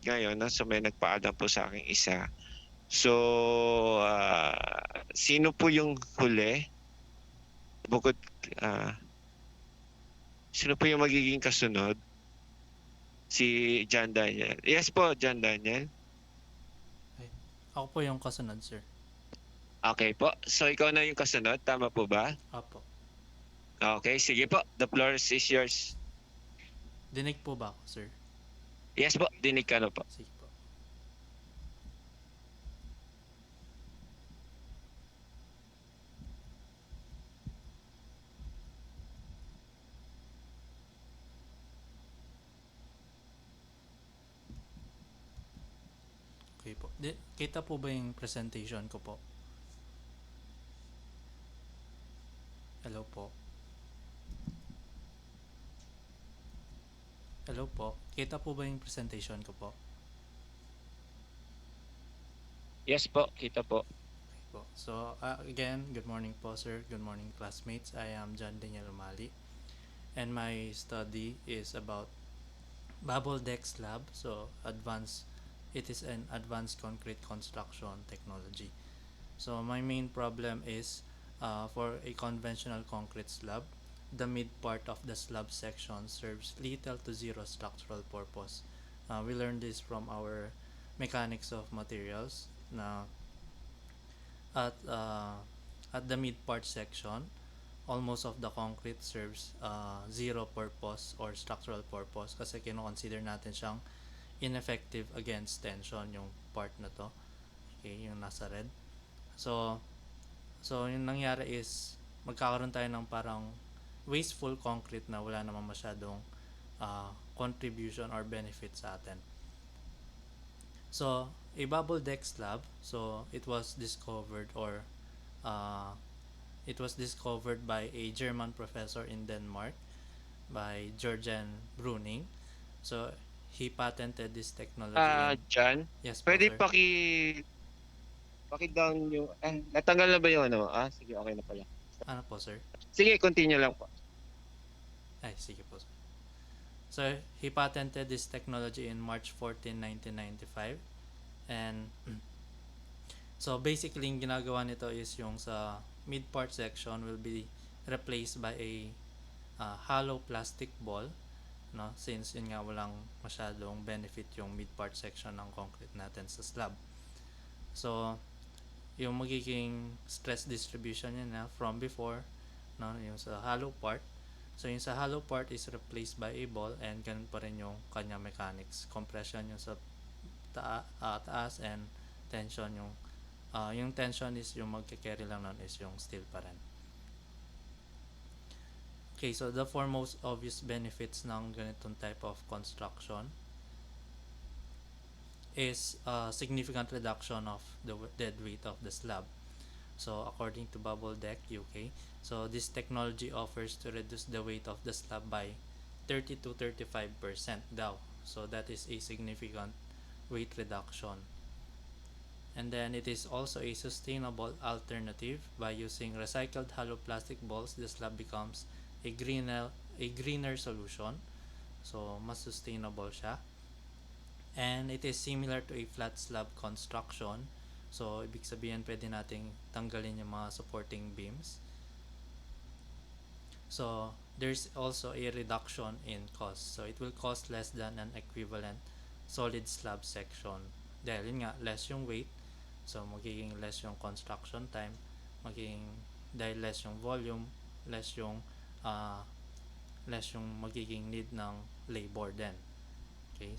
ngayon, no? So may nagpaalam po sa akin isa. So, sino po yung huli? Bukod, sino po yung magiging kasunod? Si John Daniel. Yes po, John Daniel. Ay, ako po yung kasunod, sir. Okay po. So ikaw na yung kasunod, tama po ba? Apo. Okay, sige po. The floor is yours. Dinig po ba ako, sir? Yes po, dinig ka na po. Sige po. Okay po. Kita po ba yung presentation ko po? Hello po. Hello po. Kita po ba yung presentation ko po? Yes po, kita po. Okay po. So, again, good morning po, sir. Good morning, classmates. I am John Daniel Umali. And my study is about bubble deck slab. So, it is an advanced concrete construction technology. So, my main problem is for a conventional concrete slab, the mid part of the slab section serves little to zero structural purpose. We learned this from our mechanics of materials na at at the mid part section, almost of the concrete serves zero purpose or structural purpose kasi kino-consider natin siyang ineffective against tension yung part na to. Okay, yung nasa red. So, yung nangyari is magkakaroon tayo ng parang wasteful concrete na wala namang masyadong contribution or benefit sa atin. So, a bubble deck slab, so it was discovered by a German professor in Denmark by Georgian Bruning. So, he patented this technology in... John, Yes po, pwede sir. paki-down yung, natanggal na ba yung ano? Sige, okay na pala. Ano po, sir? Sige, continue lang po. Ay, sige po, sir. So, he patented this technology in March 14, 1995. And so, basically, yung ginagawa nito is yung sa mid-part section will be replaced by a hollow plastic ball, no? Since yun nga walang masyadong benefit yung mid-part section ng concrete natin sa slab. So, yung magiging stress distribution niya na from before, no, yung sa hollow part. So, yung sa hollow part is replaced by a ball and ganun pa rin yung kanya mechanics. Compression yung sa taas and tension yung tension is yung magke-carry lang nun is yung steel pa rin. Okay, so the foremost obvious benefits ng ganitong type of construction is significant reduction of the dead weight of the slab. So, according to Bubble Deck UK, so this technology offers to reduce the weight of the slab by 30 to 35% daw. So, that is a significant weight reduction. And then it is also a sustainable alternative. By using recycled hollow plastic balls, the slab becomes a greener solution. So, mas sustainable siya. And it is similar to a flat slab construction. So, ibig sabihin pwede nating tanggalin yung mga supporting beams. So, there's also a reduction in cost. So, it will cost less than an equivalent solid slab section. Dahil yun nga, less yung weight. So, magiging less yung construction time. Dahil less yung volume, less yung magiging need ng labor din. Okay.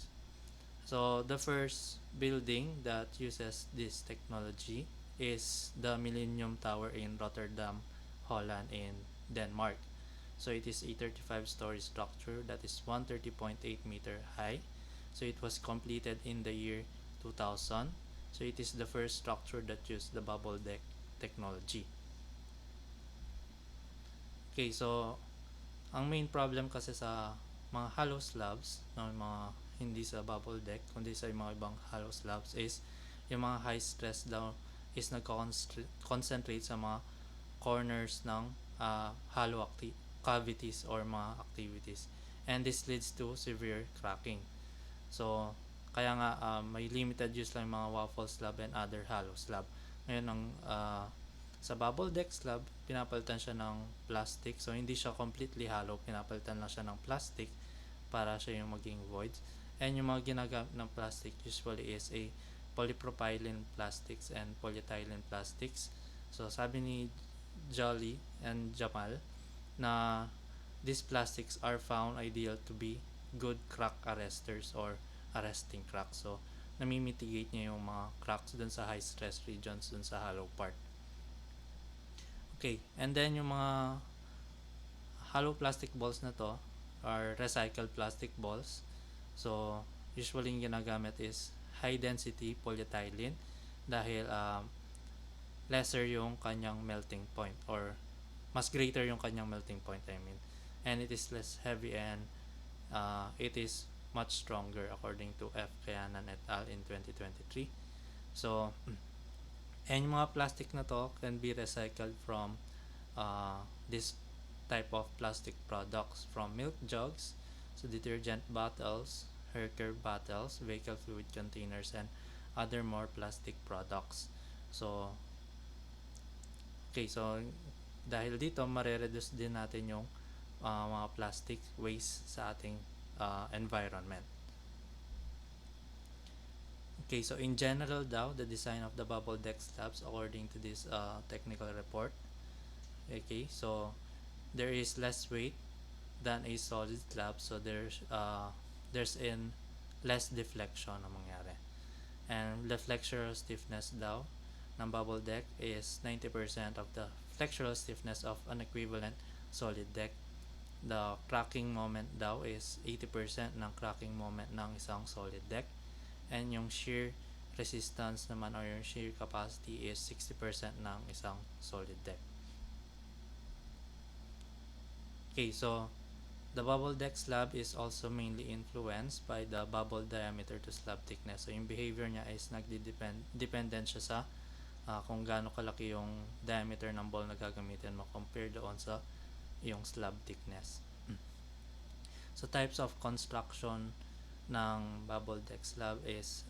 So, the first building that uses this technology is the Millennium Tower in Rotterdam, Holland in Denmark. So, it is a 35-story structure that is 130.8 meter high. So, it was completed in the year 2000. So, it is the first structure that used the bubble deck technology. Okay, so, ang main problem kasi sa mga hollow slabs, mga hindi sa bubble deck, kundi sa mga ibang hollow slabs is yung mga high stress daw is nagko-concentrate sa mga corners ng hollow cavities or mga activities. And this leads to severe cracking. So, Kaya nga may limited use lang yung mga waffle slab and other hollow slab. Ngayon sa bubble deck slab, pinapalitan siya ng plastic. So hindi siya completely hollow, pinapalitan lang siya ng plastic para siya yung maging void. And yung mga ginagamit ng plastic usually is a polypropylene plastics and polyethylene plastics. So sabi ni Jolly and Jamal na these plastics are found ideal to be good crack arresters or arresting cracks. So namimitigate niya yung mga cracks dun sa high stress regions dun sa hollow part. Okay, and then yung mga hollow plastic balls na to are recycled plastic balls. So usually yung ginagamit is high density polyethylene dahil lesser yung kanyang melting point, or mas greater yung kanyang melting point, I mean. And it is less heavy, and it is much stronger according to F. Kayanan et al. In 2023. So, and yung mga plastic na to can be recycled from this type of plastic products, from milk jugs, so detergent bottles, hair care bottles, vehicle fluid containers, and other more plastic products. So, okay, so dahil dito, mare-reduce din natin yung mga plastic waste sa ating environment. Okay, so in general daw, the design of the bubble deck slabs according to this technical report. Okay, so there is less weight than a solid slab, so there's in less deflection na mangyari. And the flexural stiffness daw ng bubble deck is 90% of the flexural stiffness of an equivalent solid deck. The cracking moment daw is 80% ng cracking moment ng isang solid deck. And yung shear resistance naman, or yung shear capacity, is 60% ng isang solid deck. Okay, so the bubble deck slab is also mainly influenced by the bubble diameter to slab thickness. So yung behavior niya is dependent siya sa kung gaano kalaki yung diameter ng ball na gagamitin mo compared doon sa yung slab thickness. So types of construction ng bubble deck slab is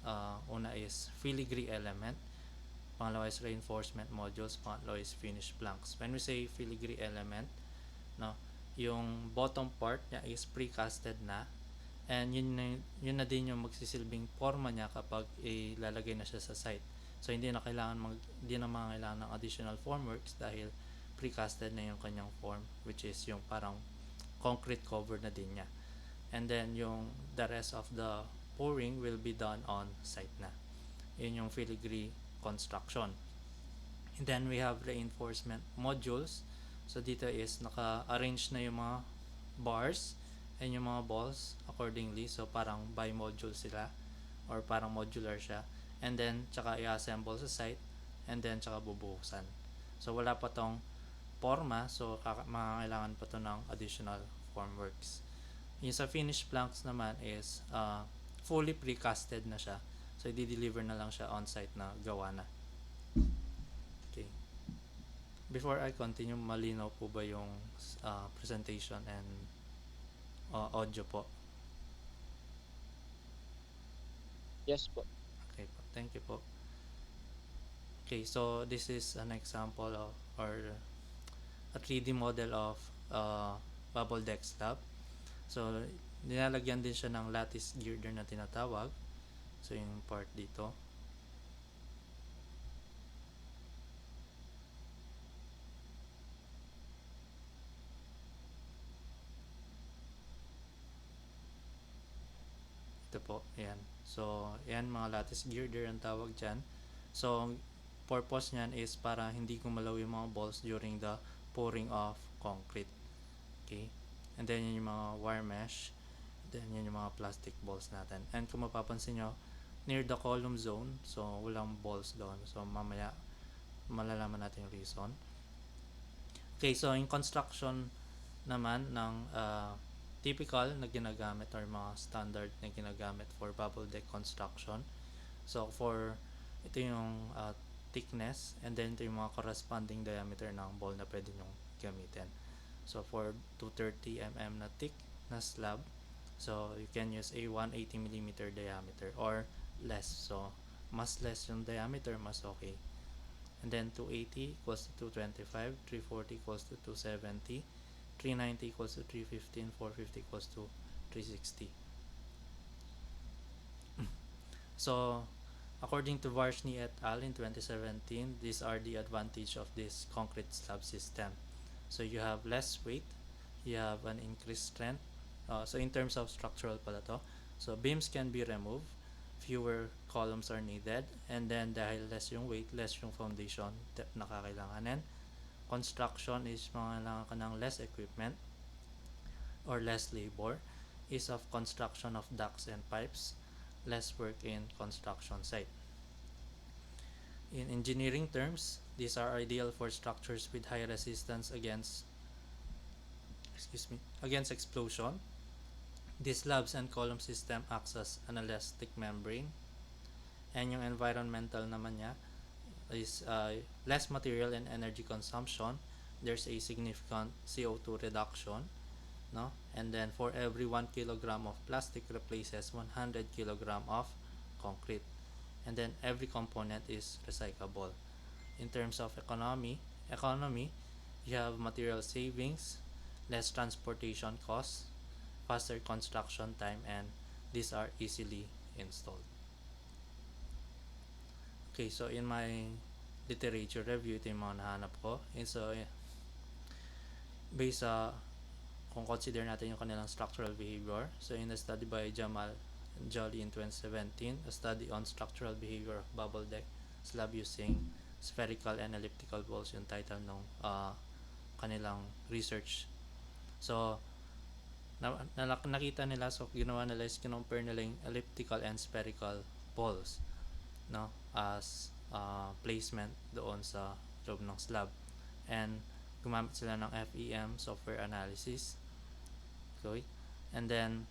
una is filigree element, pangalawa is reinforcement modules, pangatlo is finished planks. When we say filigree element, no, yung bottom part niya is precasted na, and yun na din yung magsisilbing forma niya kapag ilalagay na siya sa site. So hindi na kailangan ng additional formworks dahil precasted na yung kanyang form, which is yung parang concrete cover na din niya. And then yung the rest of the pouring will be done on site na. Yun yung filigree construction. And then we have reinforcement modules. So dito is naka-arrange na yung mga bars and yung mga balls accordingly. So parang bi-module sila, or parang modular siya. And then tsaka i-assemble sa site, and then tsaka bubuhusan. So wala pa tong forma, so makakailangan pa to ng additional formworks. Yung sa finished planks naman is fully precasted na siya. So i-deliver na lang siya on-site na gawa na. Okay. Before I continue, malinaw po ba yung presentation and audio po? Yes po. Okay po. Thank you po. Okay, so this is an example of, or a 3D model of bubble deck slab. So nilalagyan din siya ng lattice girder na tinatawag. So yung part dito. Ito po, ayan. So ayan, mga lattice girder ang tawag dyan. So purpose niyan is para hindi gumalaw yung mga balls during the pouring of concrete. Okay, and then yun yung mga wire mesh, then yun yung mga plastic balls natin. And kung mapapansin nyo, near the column zone, so walang balls doon. So mamaya malalaman natin yung reason. Okay, so in construction naman ng typical na ginagamit, or mga standard na ginagamit for bubble deck construction. So for ito yung thickness, and then ito yung mga corresponding diameter ng ball na pwede nyong gamitin. So for 230 mm na thick na slab, So you can use a 180 millimeter diameter or less. So mas less yung diameter, mas okay. And then 280 equals to 225, 340 equals to 270, 390 equals to 315, 450 equals to 360. So according to Varshney et al. In 2017, these are the advantage of this concrete slab system. So you have less weight, you have an increased strength. So in terms of structural pala to, so beams can be removed, fewer columns are needed, and then dahil less yung weight, less yung foundation na kakailanganin. Construction is mangailangan ka ng less equipment or less labor, ease of construction of ducts and pipes, less work in construction site. In engineering terms, these are ideal for structures with high resistance against explosion. This slabs and column system acts as an elastic membrane, and yung environmental naman niya is less material and energy consumption. There's a significant CO2 reduction, no? And then for every 1 kilogram of plastic replaces 100 kilogram of concrete. And then every component is recyclable. In terms of economy, you have material savings, less transportation costs, faster construction time, and these are easily installed. Okay, so in my literature review, ito yung mga nahanap ko. And so, based sa kung consider natin yung kanilang structural behavior, so in a study by Jamal Jolly in 2017, a study on structural behavior of bubble deck slab using spherical and elliptical balls yung title ng kanilang research. So, nakita nila, so ginawa nila is kinompare nila yung elliptical and spherical balls, no, as placement doon sa loob ng slab, and gumamit sila ng FEM software analysis. Okay, and then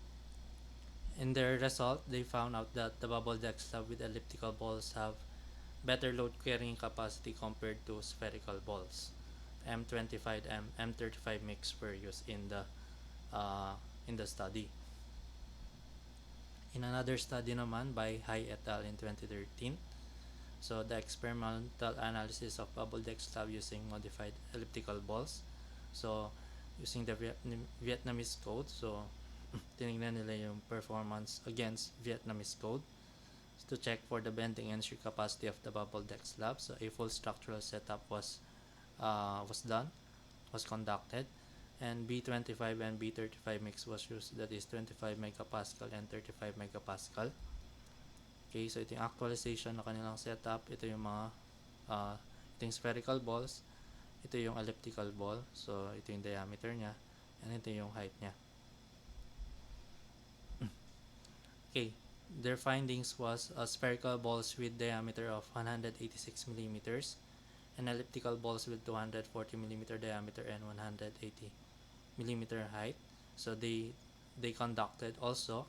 in their result, they found out that the bubble deck slab with elliptical balls have better load carrying capacity compared to spherical balls. M25 and M35 mix were used in the study. In another study naman by Hai et al. In 2013, so the experimental analysis of bubble deck slab using modified elliptical balls. So using the Vietnamese code, so tinignan nila yung performance against Vietnamese code to check for the bending and shear capacity of the bubble deck slab. So a full structural setup was conducted, and B25 and B35 mix was used, that is 25 megapascal and 35 megapascal. Okay, so ito yung actualization na kanilang setup. Ito yung mga ito yung spherical balls, ito yung elliptical ball, so ito yung diameter nya, and ito yung height nya. Okay, their findings was spherical balls with diameter of 186 millimeters, and elliptical balls with 240 millimeter diameter and 180 millimeter height. So they conducted also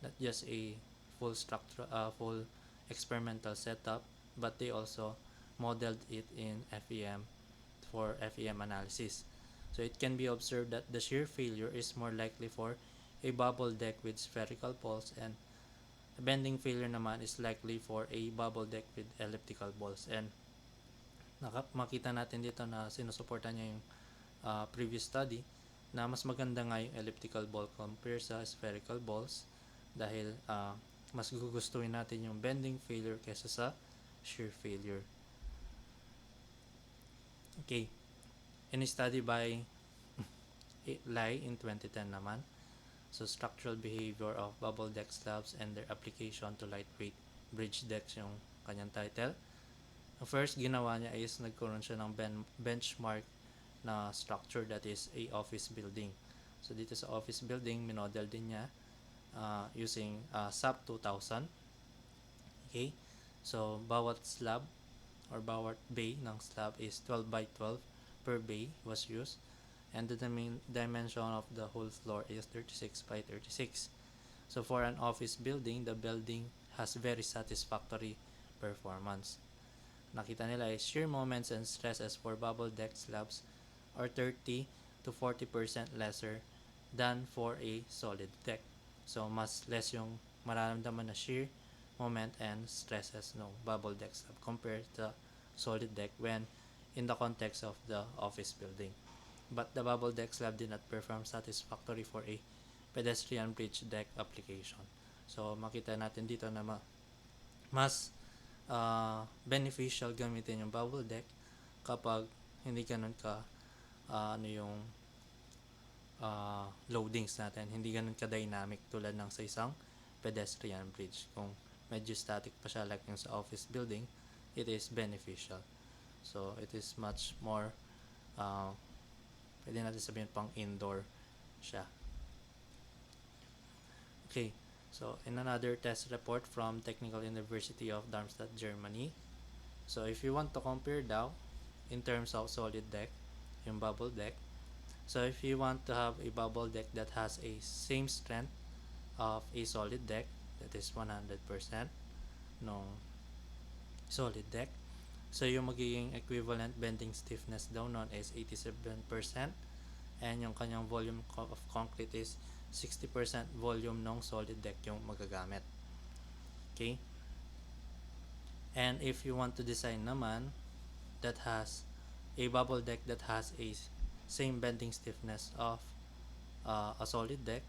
not just a full experimental setup, but they also modeled it in FEM for FEM analysis. So it can be observed that the shear failure is more likely for a bubble deck with spherical balls, and the bending failure naman is likely for a bubble deck with elliptical balls. And makita natin dito na sinusuportan niya yung previous study na mas maganda nga yung elliptical ball compare sa spherical balls, dahil mas gugustuhin natin yung bending failure kaysa sa shear failure. Okay, in a study by Lai in 2010 naman, so structural behavior of bubble deck slabs and their application to lightweight bridge decks yung kanyang title. First ginawa niya is nagkaroon siya ng benchmark na structure, that is a office building. So dito sa office building, minodel din niya using SAP 2000. Okay, so bawat slab or bawat bay ng slab is 12 by 12 per bay was used, and the dimension of the whole floor is 36 by 36. So for an office building, the building has very satisfactory performance. Nakita nila is shear moments and stresses for bubble deck slabs are 30 to 40% lesser than for a solid deck. So mas less yung mararamdaman na shear moment and stresses ng bubble deck slab compared to solid deck when in the context of the office building. But the bubble deck slab did not perform satisfactory for a pedestrian bridge deck application. So makita natin dito na mas beneficial gamitin yung bubble deck kapag hindi ganun ka ano yung loadings natin, hindi ganun ka-dynamic tulad ng sa isang pedestrian bridge. Kung medyo static pa siya like yung sa office building, it is beneficial. So it is much more pwede natin sabihin pang indoor siya. Okay, so in another test report from Technical University of Darmstadt, Germany. So if you want to compare daw in terms of solid deck, yung bubble deck. So if you want to have a bubble deck that has a same strength of a solid deck, that is 100% no solid deck. So yung magiging equivalent bending stiffness daw nun is 87%, and yung kanyang volume of concrete is 60% volume ng solid deck yung magagamit. Okay? And if you want to design naman that has a bubble deck that has a same bending stiffness of a solid deck,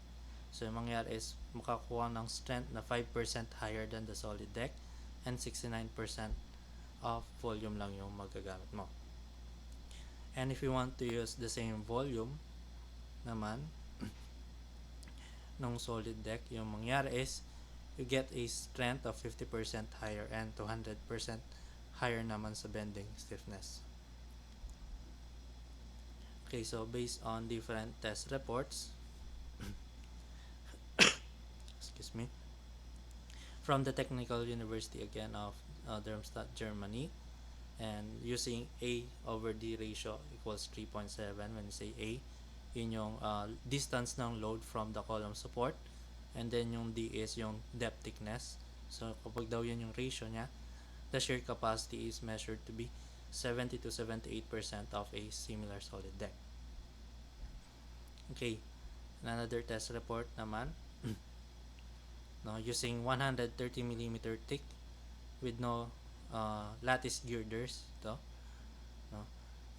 so yung mangyari is makakuha ng strength na 5% higher than the solid deck and 69% of volume lang yung magagamit mo. And if you want to use the same volume naman ng solid deck, yung mangyari is you get a strength of 50% higher and 200% higher naman sa bending stiffness. Okay, so based on different test reports excuse me, from the Technical University again of Darmstadt, Germany, and using A over D ratio equals 3.7. When you say A, yun yung distance ng load from the column support, and then yung D is yung depth thickness. So kapag daw yun yung ratio niya, the shear capacity is measured to be 70 to 78% of a similar solid deck. Okay, another test report naman no, using 130 mm thick with no lattice girders to, no,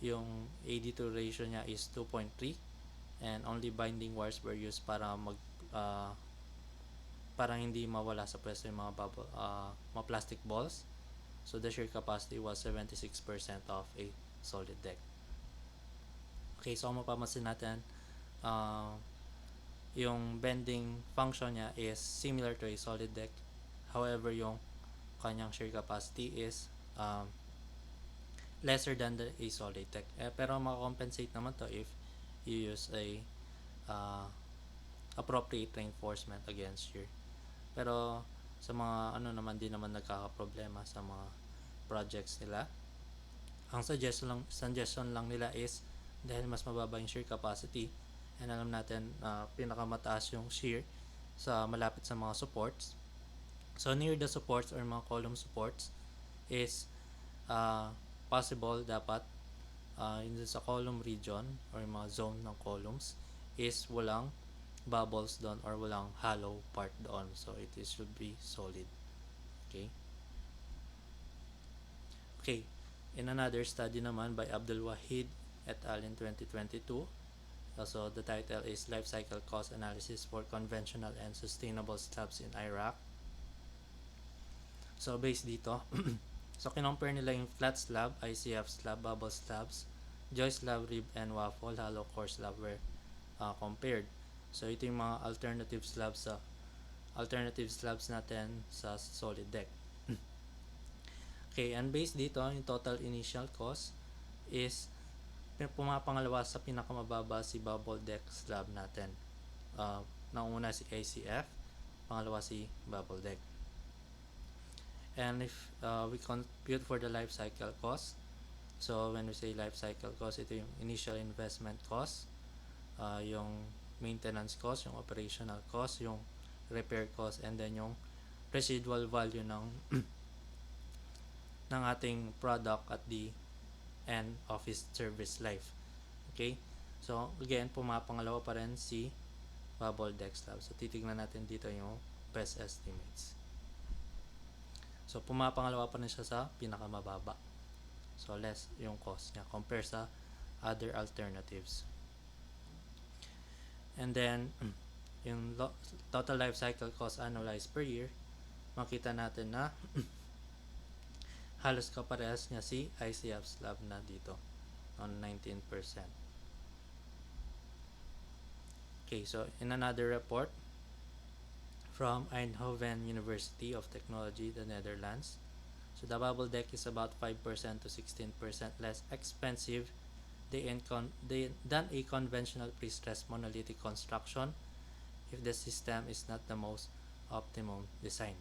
yung AD2 ratio niya is 2.3, and only binding wires were used para para hindi mawala sa pwesto yung mga bubble mga plastic balls. So the shear capacity was 76% of a solid deck. Okay, so kung mapapansin natin, yung bending function niya is similar to a solid deck. However, yung kanyang shear capacity is lesser than a solid deck. Pero makakompensate naman to if you use a appropriate reinforcement against shear. Pero sa mga naman din naman nagkakaproblema sa mga projects nila. Ang suggestion lang nila is dahil mas mababa yung shear capacity, and alam natin pinakamataas yung shear sa malapit sa mga supports. So near the supports or mga column supports is possible dapat yun sa column region or mga zone ng columns is walang bubbles doon or walang hollow part doon. So it should be solid. Okay. Okay. In another study naman by Abdul Wahid et al. In 2022, so the title is Life Cycle Cost Analysis for Conventional and Sustainable Slabs in Iraq. So based dito, so kinompare nila yung flat slab, ICF slab, bubble slabs, joist slab, rib and waffle, hollow core slab were compared. So ito yung mga alternative slabs natin sa solid deck. Okay, and based dito, yung total initial cost is pumapangalawa sa pinakamababa si bubble deck slab natin. Nauna si ICF, pangalawa si bubble deck. And if we compute for the life cycle cost, so when we say life cycle cost, ito yung initial investment cost, yung maintenance cost, yung operational cost, yung repair cost, and then yung residual value ng ng ating product at the end of its service life. Okay? So again, pumapangalawa pa rin si bubble deck slab. So titignan natin dito yung best estimates. So pumapangalawa pa rin siya sa pinakamababa. So less yung cost niya compare sa other alternatives. And then yung total life cycle cost annualized per year, makita natin na halos kaparehas niya si ICF slab na dito on 19%. Okay, so in another report from Eindhoven University of Technology, the Netherlands, so the bubble deck is about 5% to 16% less expensive than a conventional pre-stressed monolithic construction if the system is not the most optimum design.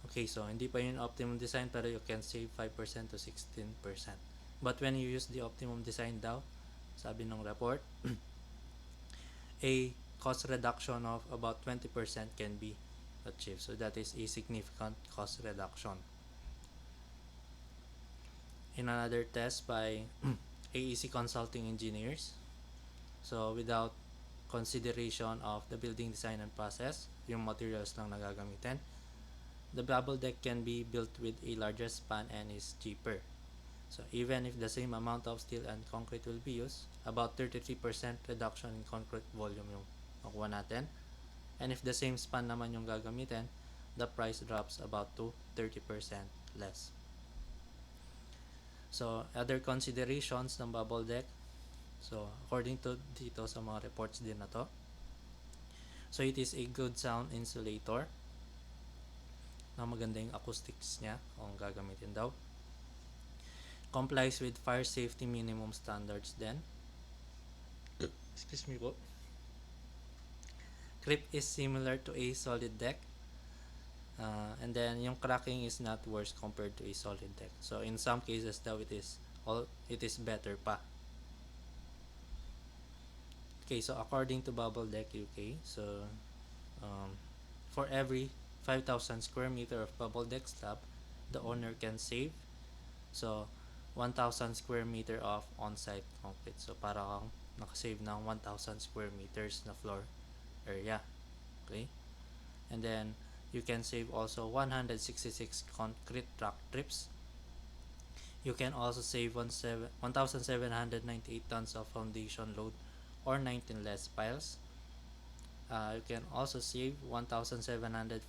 Okay, so hindi pa yun optimum design pero you can save 5% to 16%. But when you use the optimum design daw, sabi ng report, a cost reduction of about 20% can be achieved. So that is a significant cost reduction. In another test by AEC Consulting Engineers, so without consideration of the building design and process, yung materials lang nagagamitin, the bubble deck can be built with a larger span and is cheaper. So even if the same amount of steel and concrete will be used, about 33% reduction in concrete volume yung makuha natin. And if the same span naman yung gagamitin, the price drops about to 30% less. So other considerations ng bubble deck, so according to dito sa mga reports din na to, so it is a good sound insulator na maganda yung acoustics niya kung gagamitin daw. Complies with fire safety minimum standards then. Excuse me po. Creep is similar to a solid deck. And then yung cracking is not worse compared to a solid deck. So in some cases daw it is better pa. Okay, so according to Bubble Deck UK, so for every 5,000 square meter of bubble deck slab, the owner can save so 1,000 square meter of on-site concrete. So para kang nakasave ng 1,000 square meters na floor area. Okay? And then you can save also 166 concrete truck trips. You can also save 1,798 tons of foundation load or 19 less piles. You can also save 1,745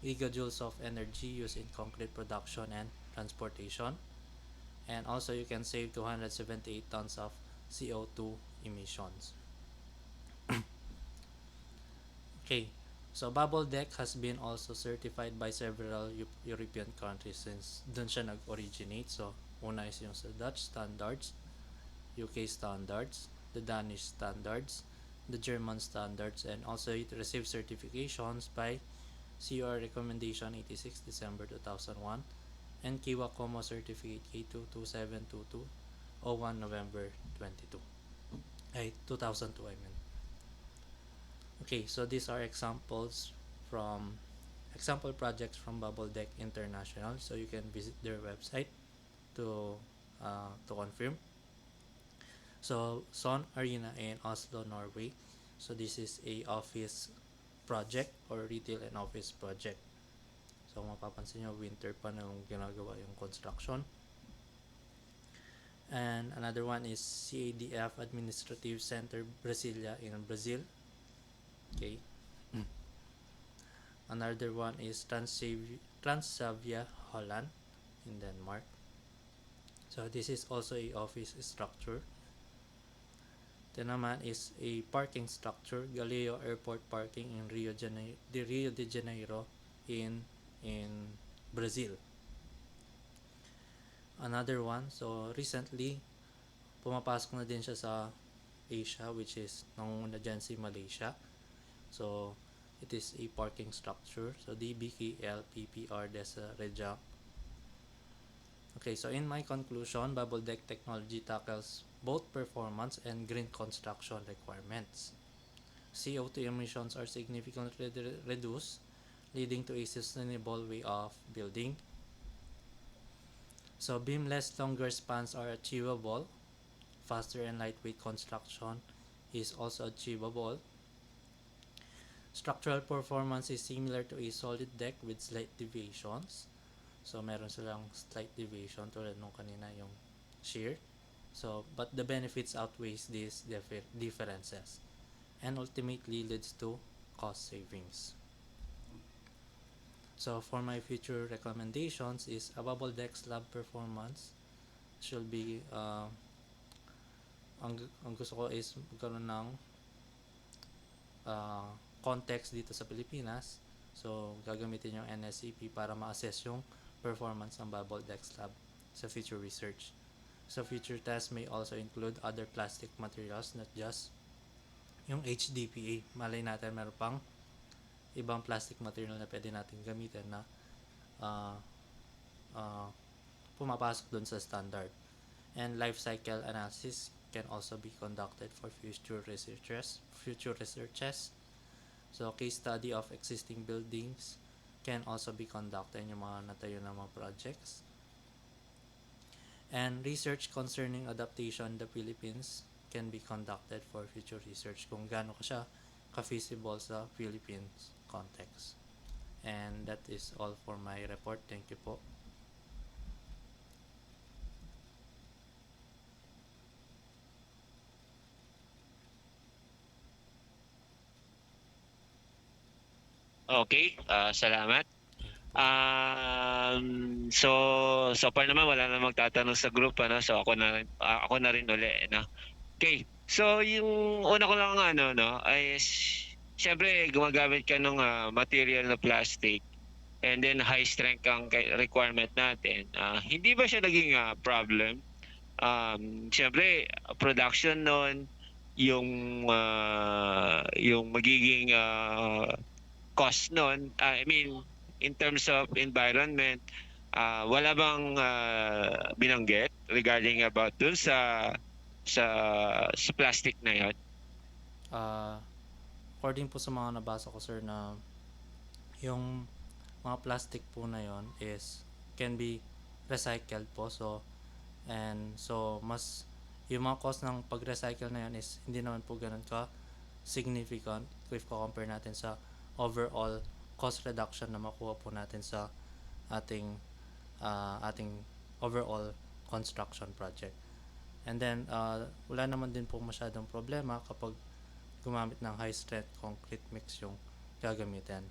gigajoules of energy used in concrete production and transportation. And also you can save 278 tons of CO2 emissions. Okay, so bubble deck has been also certified by several European countries since dun siya nag-originate. So una is yung sa Dutch standards, UK standards, the Danish standards, the German standards, and also it received certifications by CUR Recommendation 86 December 2001 and Kiwa Como Certificate K22722 01 November 2002 I mean. Okay, so these are example projects from Bubble Deck International. So you can visit their website to confirm. So Son Arena in Oslo, Norway. So this is a office project or retail and office project. So mapapansin nyo, winter pa nung ginagawa yung construction. And another one is CADF Administrative Center Brasilia in Brazil. Okay. Another one is Transavia Holland in Denmark. So this is also a office structure. Then naman is a parking structure, Galileo Airport Parking in Rio de Janeiro in Brazil. Another one, so recently pumapasok na din siya sa Asia, which is nangunguna dyan si Malaysia. So it is a parking structure, so DBKL PPR Desa Reja. Okay, so in my conclusion, bubble deck technology tackles both performance and green construction requirements. CO2 emissions are significantly reduced, leading to a sustainable way of building. So beamless longer spans are achievable. Faster and lightweight construction is also achievable. Structural performance is similar to a solid deck with slight deviations. So, meron silang slight deviation tulad nung kanina yung shear. So, but the benefits outweighs these differences and ultimately leads to cost savings. So, for my future recommendations is a bubble deck slab performance should be ang gusto ko is magkaroon ng context dito sa Pilipinas. So, gagamitin yung NSCP para ma-assess yung performance ng bubble deck slab sa future research. So, future tests may also include other plastic materials, not just yung HDPE. Malay natin meron pang ibang plastic material na pwede natin gamitin na uh, uh, pumapasok dun sa standard. And life cycle analysis can also be conducted for future researches. So, case study of existing buildings can also be conducted yung mga natayo na mga projects. And research concerning adaptation in the Philippines can be conducted for future research kung gaano ka siya ka-feasible sa Philippines context. And that is all for my report. Thank you po. Okay, salamat. Thank you po. So far naman wala na magtatanong sa group, ano? So ako na rin uli, no? Okay. So yung una ko lang no ay syempre gumagamit ka ng material na plastic and then high strength ang requirement natin. Hindi ba siya naging problem? Syempre production noon, yung magiging cost noon, I mean in terms of environment, wala bang binanggit regarding about dun sa sa plastic na yon? According po sa mga nabasa ko, sir, na yung mga plastic po na yon is can be recycled po. So, and so mas yung mga cost ng pag-recycle na yan is hindi naman po ganun ka significant if compare natin sa overall cost reduction na makuha po natin sa ating overall construction project. And then wala naman din po masyadong problema kapag gumamit ng high strength concrete mix yung gagamitin.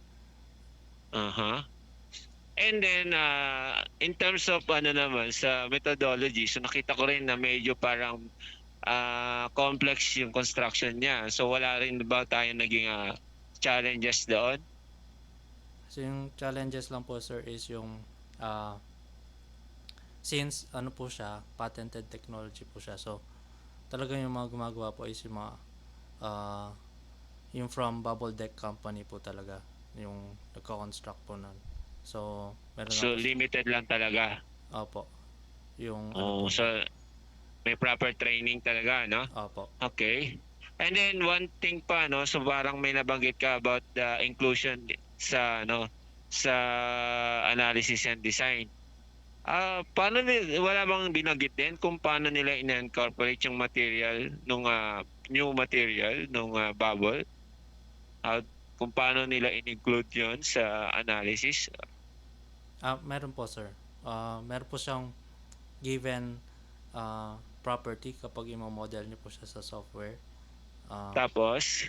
And then in terms of naman sa methodology, so nakita ko rin na medyo parang complex yung construction niya. So wala rin ba tayong naging challenges doon? So yung challenges lang po, sir, is yung since po siya, patented technology po siya. So talagang yung mga gumagawa po is yung mga yung from bubble deck company po talaga yung nagko-construct po nun. So meron So limited lang talaga. Opo. Yung po so may proper training talaga, no? Opo. Okay. And then one thing pa, no, so parang may nabanggit ka about the inclusion sa sa analysis and design. Paano wala bang binanggit din kung paano nila in-incorporate yung material nung new material nung bubble? Kung paano nila in-include yon sa analysis? Meron po, sir. Meron po siyang given property kapag i-model niyo po siya sa software. Tapos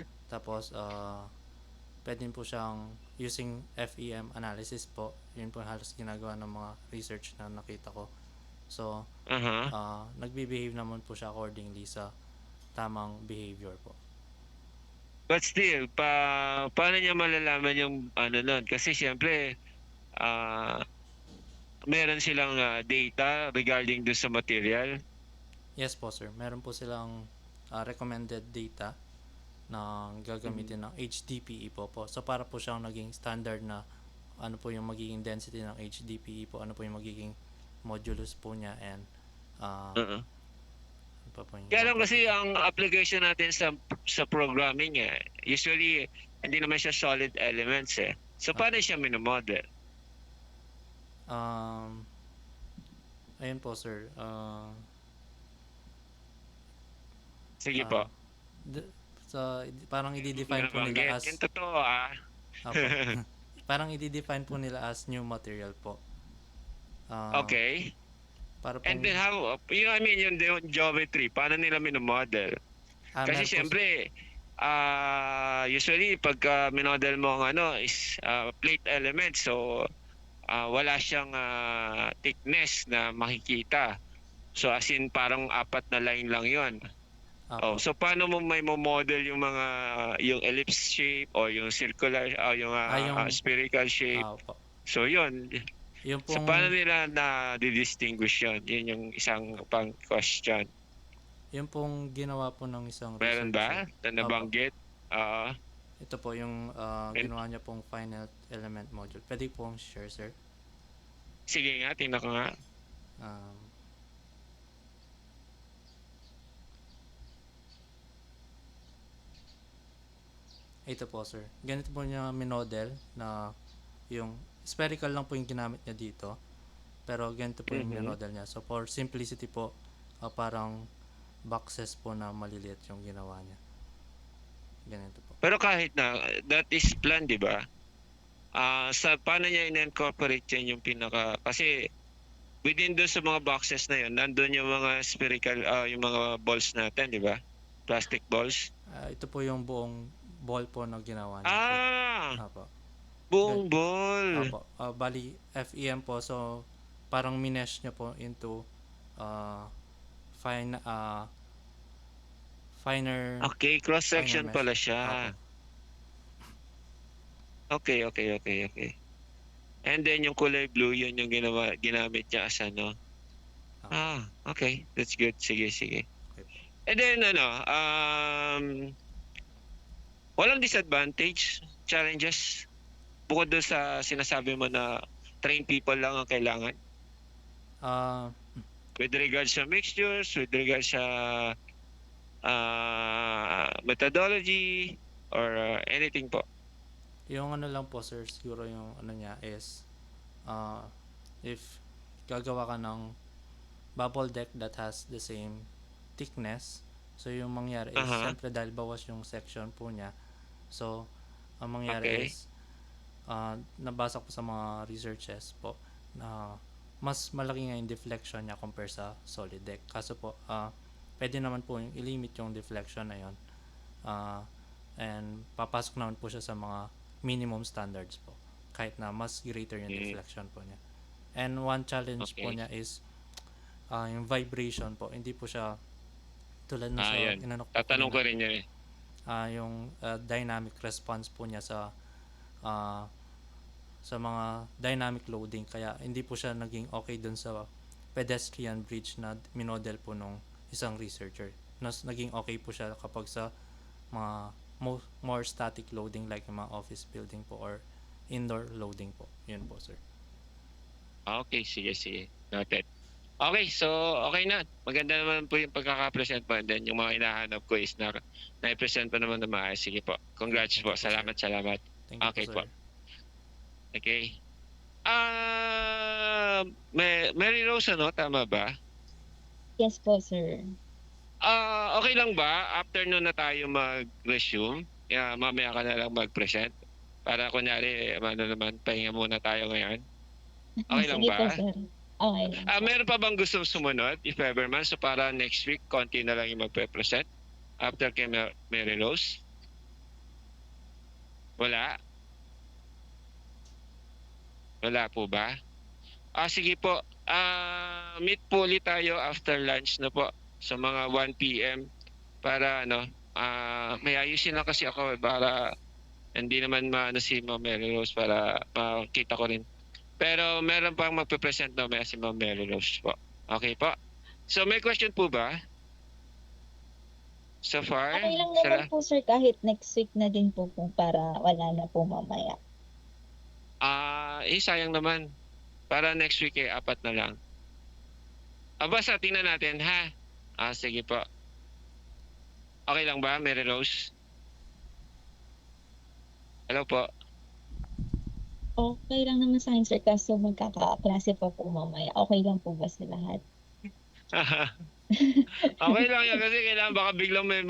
pwede po siyang using FEM analysis po. Yun po halos ginagawa ng mga research na nakita ko. So, nagbe-behave naman po siya accordingly sa tamang behavior po. But still, paano niya malalaman yung nun? Kasi syempre, meron silang data regarding doon sa material. Yes po, sir. Meron po silang recommended data na gagamitin ng HDPE po. So para po siyang naging standard na ano po yung magiging density ng HDPE po, ano po yung magiging modulus po niya, and kaya lang kasi ang application natin sa programming usually hindi naman siya solid elements So paano siya minomodel? Ayun po, sir. Sige po. So, parang i-define po nila Nabanggit. as, Yung totoo, ah. opo, parang i-define po nila as new material po. Okay. Para And pong, then how, I mean, yung geometry, paano nila minomodel? Kasi meron po, siyempre, usually, pagka minodel mo ang ano, is plate element. So, wala siyang thickness na makikita. So, as in, parang 4 na line lang yon. Oh, opo, so paano mo may model yung mga yung ellipse shape o yung circular yung yung, spherical shape. opo, So yun. yung So paano pong, nila na distinguish yun? Yun yung isang pang question. yung pong ginawa po ng isang Meron researcher. ba na Opo, nabanggit? ito po yung And, ginawa niya pong finite element module. Pwede pong share, sir. sige nga, tingnan ko nga. Um, ito po, sir. Ganito po niya minodel na yung spherical lang po yung ginamit niya dito. Pero ganito po yung minodel niya. So, for simplicity po, parang boxes po na maliliit yung ginawa niya. Ganito po. Pero kahit na, that is plan, di ba? Sa paano niya in-incorporate yan yung pinaka, kasi within doon sa mga boxes na yun, nandun yung mga spherical, yung mga balls natin, di ba? Plastic balls. Ito po yung buong ball po na ginawa niya. Apo. Buong ball. Apo. Bali, FEM po. So, parang minesh niya po into fine, finer. Okay, cross-section finer mesh. pala siya. Apo. Okay. And then yung kulay blue, yun yung ginamit niya as ano. Apo. Okay. That's good. Sige. Okay po. And then walang disadvantage, challenges, bukod doon sa sinasabi mo na trained people lang ang kailangan? With regards sa mixtures, with regards sa methodology, or anything po? Yung ano lang po, sir, siguro yung ano niya is if gagawa ka ng bubble deck that has the same thickness, so yung mangyari is syempre dahil bawas yung section po niya, so ang mangyari is nabasa ko sa mga researches po na mas malaki nga yung deflection niya compare sa solid deck. Kaso po pwede naman po yung i-limit yung deflection na yon, and papasok naman po siya sa mga minimum standards po kahit na mas greater yung deflection po niya. And one challenge po niya is yung vibration po. Hindi po siya tulad na sa inanok po tatanong ko rin yun yung dynamic response po niya sa mga dynamic loading, kaya hindi po siya naging okay dun sa pedestrian bridge na minodel po nung isang researcher. Naging okay po siya kapag sa mga more static loading like yung mga office building po or indoor loading po. Yun po, sir. Okay, sige. Noted. Okay, so okay na. Maganda naman po yung pagkaka-present po, and then yung mga hinahanap ko is na-present pa naman na maayos. Sige po. Congrats po. Salamat. Thank you Okay po, sir. po. Okay. Mary Rose, ano? Tama ba? Yes po, sir. Okay lang ba? After nun na tayo mag-resume, mamaya ka na lang mag-present. Para kunyari, pahinga muna tayo ngayon. Okay lang Sige ba? po, sir. Okay lang. Meron pa bang gustong sumunod, if ever man? So para next week, konti na lang yung magpe-present after kay Mary Rose? Wala? Wala po ba? Sige po. Meet po ulit tayo after lunch na po. Sa mga 1 p.m. Para may ayusin na kasi ako para hindi naman maano si Ma'am Mary Rose para makita ko rin. Pero meron pang magpe-present na may si Ma'am Mary Rose po. Okay po. So may question po ba? So far? Okay lang naman po, sir, kahit next week na din po para wala na po mamaya. Sayang naman. Para next week 4 na lang. Basta tingnan natin ha. Sige po. Okay lang ba, Mary Rose? Hello po. Okay lang naman sa akin, sir, kaso magkakaklase pa po mamaya. Okay lang po ba sa lahat? Okay lang yan kasi kailangan baka biglang may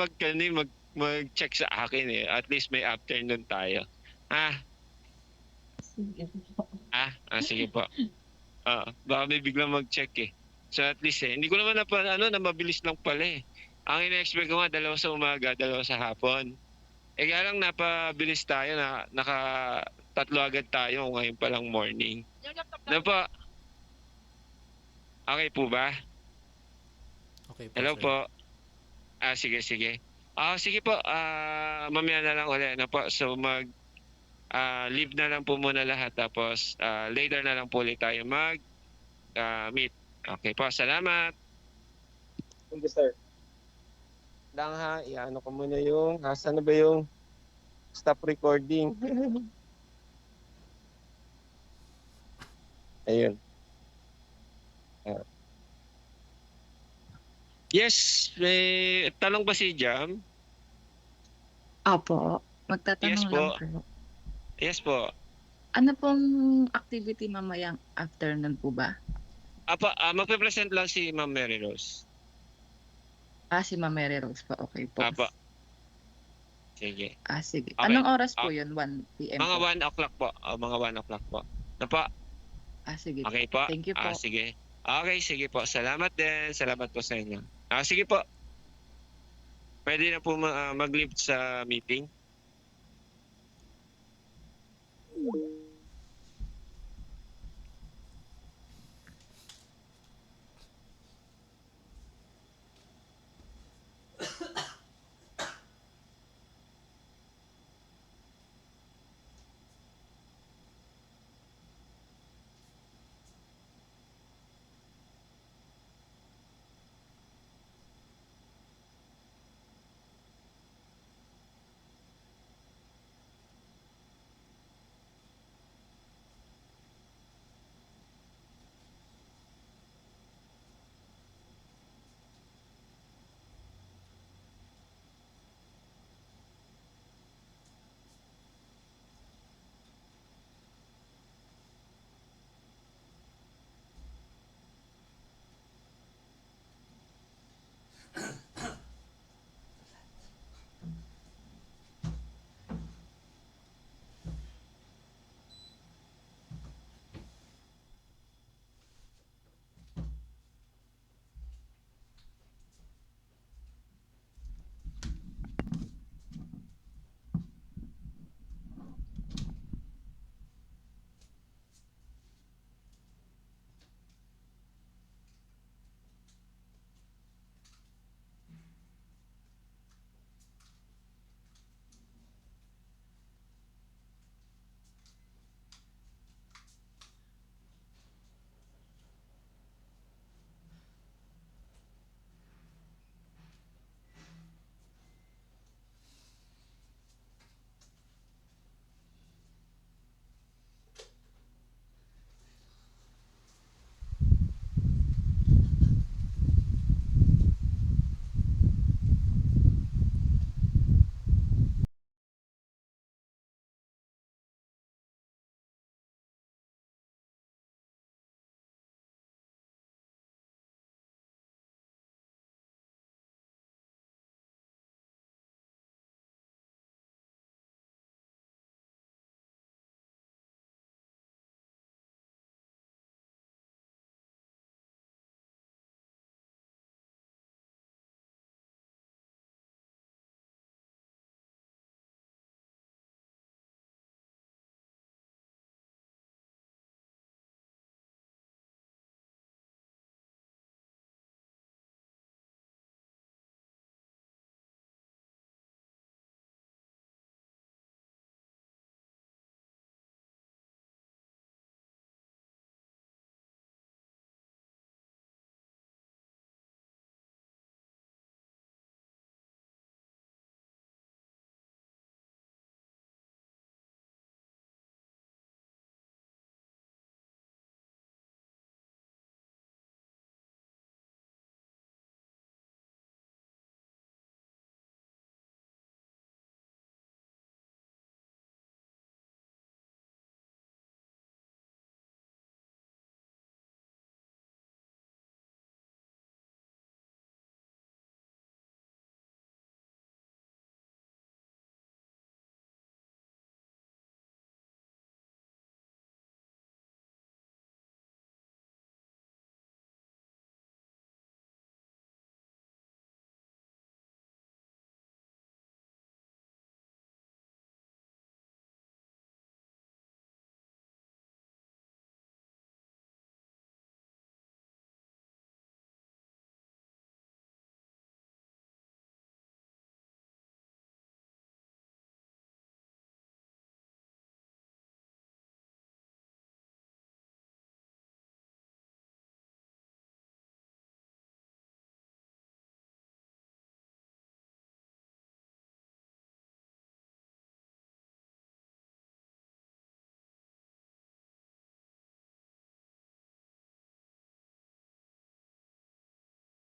mag-check sa akin eh. At least may afternoon tayo. Ah, Sige po. sige po. Baka may biglang mag-check eh. So at least eh, hindi ko naman na mabilis lang pala eh. Ang ina-expect ko nga, 2 sa umaga, 2 sa hapon. Eh kaya lang napabilis tayo na tatlo agad tayo ngayon pa lang morning. Ano po? Okay po ba? Okay po, Hello sir. po. Sige, sige. Sige po. Mamaya na lang ulit. Ano po? So leave na lang po muna lahat. Tapos later na lang po ulit tayo meet. Okay po. Salamat. Thank you, sir. Lang ha. Iano ko muna yung, saan na ba yung stop recording? Ayun. Yes, may tanong ba si Jam? Opo, Yes magtatanong lang po. po. Yes po. Ano pong activity mamayang afternoon po ba? Magpe-present lang si Ma'am Mary Rose. Si Ma'am Mary Rose po. Okay po. Apa. Sige. Sige. Okay. Anong oras po yun? 1 p.m. Mga po? 1 o'clock po. Mga 1 o'clock po. Ano po? Sige po. Okay po. Thank you po. Sige. Okay, sige po. Salamat din. Salamat po sa inyo. Sige po. Pwede na po mag-leave sa meeting.